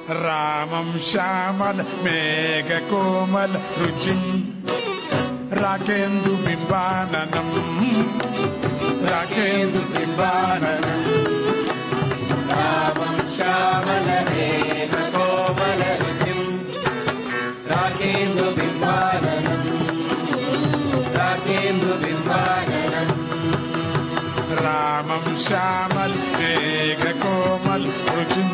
रामं श्यामल मेघकोमल रुचिं राकेन्दुबिम्बाननं राकेन्दुबिम्बाननं रामं श्यामल मेघकोमल रुचिं राकेन्दुबिम्बाननं राकेन्दुबिम्बाननं रामं श्यामल मेघकोमल रुचिं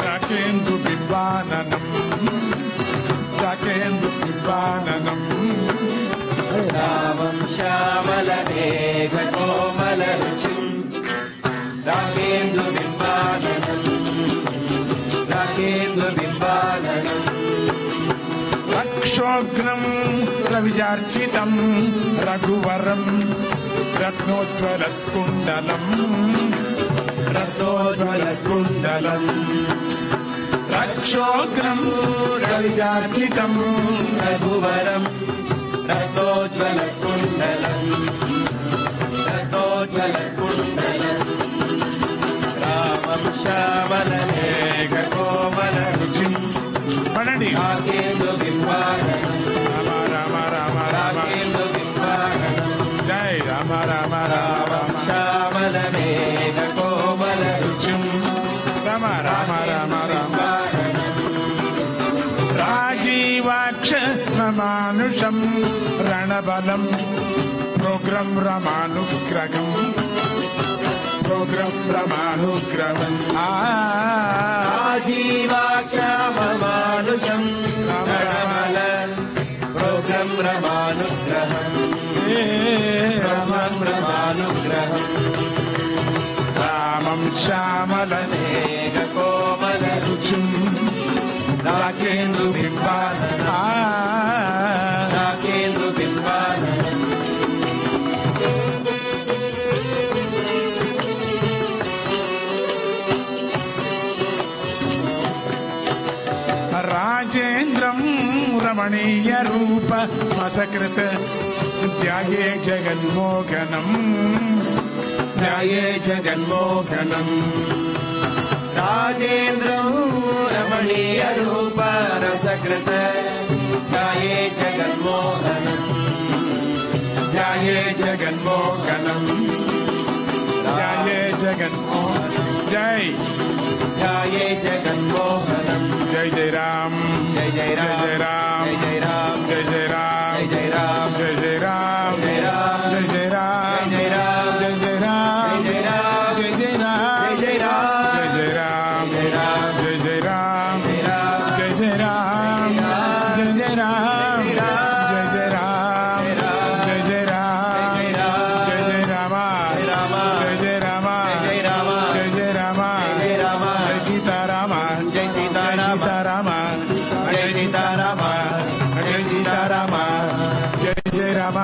राकेन्दुबिम्बाननं राकेन्दुबिम्बाननं रामं श्यामल मेघकोमल रुचिं राकेन्दुबिम्बाननं राकेन्दुबिम्बाननं रक्षोग्नं रविजार्चितं रघुवरं रत्नोज्ज्वलत्कुण्डलम् रत्नोज्ज्वलत्कुण्डलम् रक्षोग्नं रविजार्चितं रघुवरं रत्नोज्ज्वलकुण्डलम् रत्नोज्ज्वलकुण्डलम् रामं श्यामल मेघकोमल रुचिं पढ़ंడి राकेन्दुबिम्बाननं राम राम राम राम राकेन्दुबिम्बाननं जय राम राम राम रामं श्यामल मेघकोमल रुचिं राम राम राम राम राजीवाक्ष रमानुषं रणबलं प्रोग्रं रमानुग्रहं प्रोग्रं रमानुग्रहम् आजीवाक्षममानुषं रणबल प्रोग्रं रमानुग्रहम् रमानुग्रहम् रामं श्यामल मेघकोमल रुचिं राकेन्दुबिम्बाननं राकेन्दुबिम्बाननं राजेन्द्रं रमणीय रूप मसकृत ध्याये जगन्मोहनं ध्याये जगन्मोहनं राजेन्द्रं रमणीय रूप रसकृत ध्याये जगन्मोहनं ध्याये जगन्मोहनं ध्याये जगन्मोहनं जय ध्याये जगन्मोहनं जय जय राम जय जय राम जय राम जय राम जय जय राम जय राम जय जय राम जय राम जय जय राम जय राम जय जय राम जय राम जय जय राम जय राम जय जय राम जय राम जय जय राम जय राम जय जय राम जय जय राम जय जय राम जय जय राम जय जय राम जय जय राम जय जय राम जय सीताराम जय सीताराम जय सीताराम जय सीताराम जय जय राम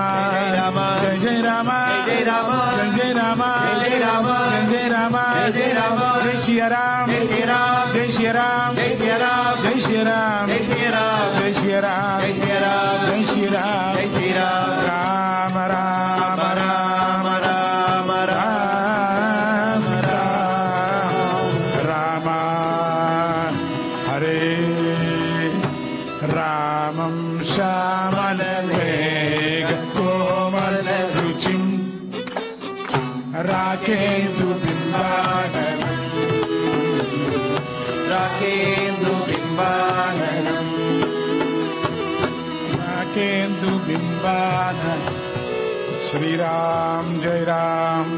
जय जय राम जय राम जय जय राम जय राम जय जय राम जय राम जय श्री राम जय श्री राम जय श्री राम जय श्री राम जय श्री राम जय श्री राम जय श्री राम जय श्री राम जय श्री राम जय श्री राम राम राम राम राम राम राम हरे रामं श्यामल मेघकोमल रुचिं राकेन्दुबिम्बाननं राकेन्दुबिम्बाननं राकेन्दुबिम्बाननं श्री राम जय राम